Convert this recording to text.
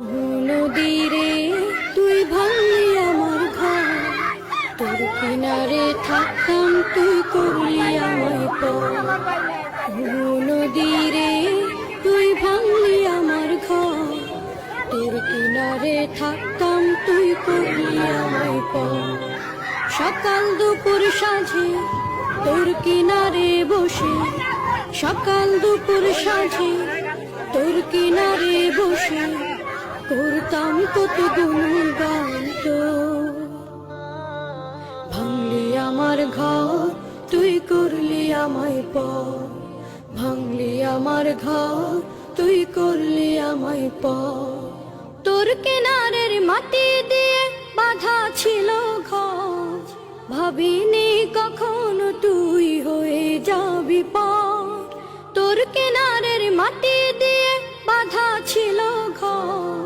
নদীরে তুই ভাঙলি আমার ঘর, তোর কিনারে থাকতাম তুই করলি আমায় পর। নদীরে তুই ভাঙলি আমার ঘর, তোর কিনারে থাকতাম তুই করলি আমায় পর। সকাল দুপুর সাঁঝে তোর কিনারে বসে, সকাল দুপুর সাঁঝে তোর কিনারে বসে করতাম কত গুণগান তোর। ভাঙলি আমার ঘর তুই করলি আমায় পর, ভাঙলি আমার ঘর তুই করলি আমায় পর। তোর কিনারের মাটি দিয়ে বাঁধা ছিল ঘর, ভাবিনি কখনো তুই হয়ে যাবি পর। তোর কিনারের মাটি দিয়ে বাঁধা ছিল ঘর,